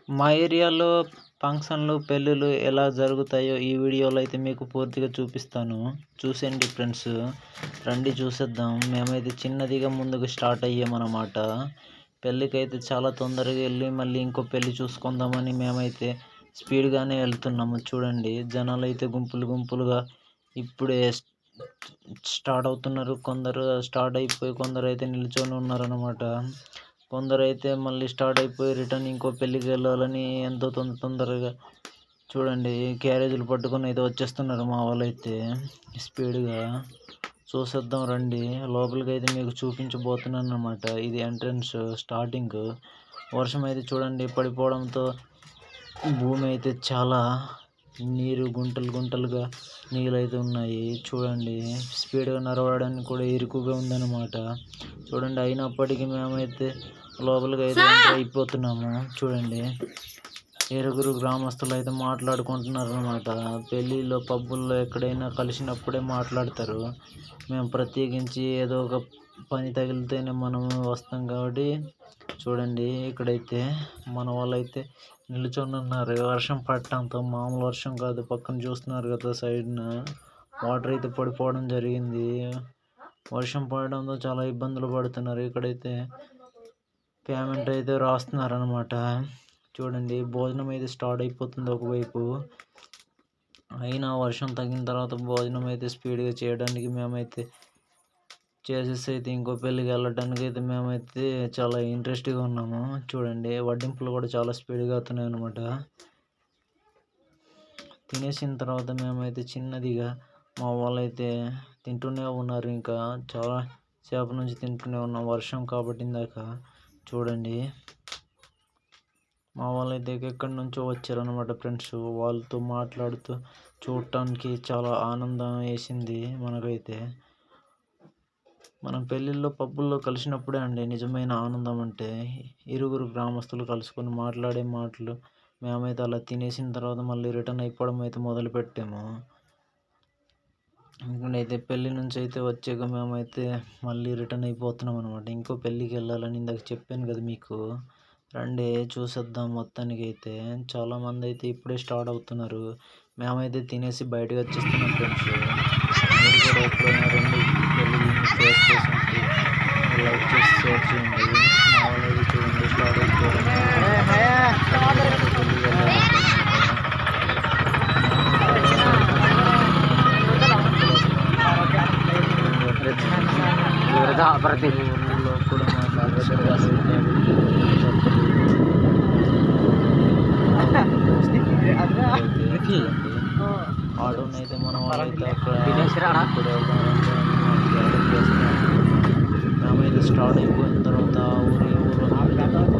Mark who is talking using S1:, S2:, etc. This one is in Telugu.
S1: మా ఏరియాలో ఫంక్షన్లు, పెళ్ళిళ్ళు ఎలా జరుగుతాయో ఈ వీడియోలో అయితే మీకు పూర్తిగా చూపిస్తాను. చూసేయండి ఫ్రెండ్స్. రండి చూసేద్దాం. మేమైతే చిన్నదిగా ముందుకు స్టార్ట్ అయ్యామన్నమాట. పెళ్ళికైతే చాలా తొందరగా వెళ్ళి మళ్ళీ ఇంకో పెళ్ళి చూసుకుందామని మేమైతే స్పీడ్‌గానే వెళ్తున్నాము. చూడండి జనాలైతే గుంపులు గుంపులుగా ఇప్పుడే స్టార్ట్ అవుతున్నారు. కొందరు స్టార్ట్ అయిపోయి కొందరైతే నిల్చొని ఉన్నారన్నమాట. కొందరైతే మళ్ళీ స్టార్ట్ అయిపోయి రిటర్న్ ఇంకో పెళ్ళికి వెళ్ళాలని ఎంతో తొందరగా చూడండి క్యారేజీలు పట్టుకొని అయితే వచ్చేస్తున్నారు మా వాళ్ళైతే స్పీడ్‌గా. చూసేద్దాం రండి. లోపలికి అయితే మీకు చూపించబోతున్నాను అన్నమాట. ఇది ఎంట్రన్స్ స్టార్టింగ్. వర్షం అయితే చూడండి పడిపోవడంతో భూమి అయితే చాలా నీరు గుంటలు గుంటలుగా నీళ్ళైతే ఉన్నాయి. చూడండి స్పీడ్‌గా నడవడానికి కూడా ఇరుకుగా ఉందన్నమాట. చూడండి అయినప్పటికీ మేమైతే లోపలికి అయితే ఎంటర్ అయిపోతున్నాము. చూడండి ఇరుగురు గ్రామస్తులు అయితే మాట్లాడుకుంటున్నారు అన్నమాట. పెళ్ళిళ్ళలో పబ్బుల్లో ఎక్కడైనా కలిసినప్పుడే మాట్లాడతారు. మేము ప్రత్యేకించి ఏదో ఒక పని తగిలితేనే మనము వస్తాం కాబట్టి చూడండి ఇక్కడైతే మన వాళ్ళైతే నిల్చొని ఉన్నారు. వర్షం పడటంతో మామూలు వర్షం కాదు. పక్కన చూస్తున్నారు కదా సైడ్న వాటర్ అయితే పడిపోవడం జరిగింది. వర్షం పడడంతో చాలా ఇబ్బందులు పడుతున్నారు. ఇక్కడైతే పేమెంట్ అయితే రాస్తున్నారు అన్నమాట. చూడండి భోజనం అయితే స్టార్ట్ అయిపోతుంది ఒకవైపు. అయినా వర్షం తగ్గిన తర్వాత భోజనం అయితే స్పీడ్‌గా చేయడానికి మేమైతే చేసేసి అయితే ఇంకో పెళ్ళికి వెళ్ళడానికి అయితే మేమైతే చాలా ఇంట్రెస్ట్‌గా ఉన్నాము. చూడండి వడ్డింపులు కూడా చాలా స్పీడ్‌గా అవుతున్నాయి అన్నమాట. తినేసిన తర్వాత మేమైతే చిన్నదిగా మా వాళ్ళైతే తింటూనే ఉన్నారు. ఇంకా చాలా సేపు నుంచి తింటూనే ఉన్నాం వర్షం కాబట్టి ఇందాక. చూడండి మా వాళ్ళైతే ఎక్కడి నుంచో వచ్చారనమాట ఫ్రెండ్స్. వాళ్ళతో మాట్లాడుతూ చూడటానికి చాలా ఆనందం వేసింది మనకైతే. మనం పెళ్ళిళ్ళలో పబ్బుల్లో కలిసినప్పుడే అండి నిజమైన ఆనందం అంటే. ఇరుగురు గ్రామస్తులు కలుసుకొని మాట్లాడే మాటలు. మేమైతే అలా తినేసిన తర్వాత మళ్ళీ రిటర్న్ అయిపోవడం అయితే మొదలుపెట్టాము. ఇక్కడైతే పెళ్ళి నుంచి అయితే వచ్చాక మేమైతే మళ్ళీ రిటర్న్ అయిపోతున్నాం అనమాట. ఇంకో పెళ్ళికి వెళ్ళాలని ఇందాక చెప్పాను కదా మీకు. రండి చూసేద్దాం. మొత్తానికి అయితే చాలామంది అయితే ఇప్పుడే స్టార్ట్ అవుతున్నారు. మేమైతే తినేసి బయటకు వచ్చేస్తున్నాం ఫ్రెండ్స్. మీరు కూడా ఎప్పుడైనా రండి పెళ్ళి ఫేస్ చేసి లైక్ చేసి షేర్ చేయండి. మా వాళ్ళైతే చూడండి స్టార్ట్ అయిపోవడం పెళ్ళి వెళ్ళాలనుకుంటున్నాం. ఊళ్ళో కూడా ఆటోనైతే మన వాళ్ళైతే అక్కడ మేమైతే స్టార్ట్ అయిపోయిన తర్వాత ఊరు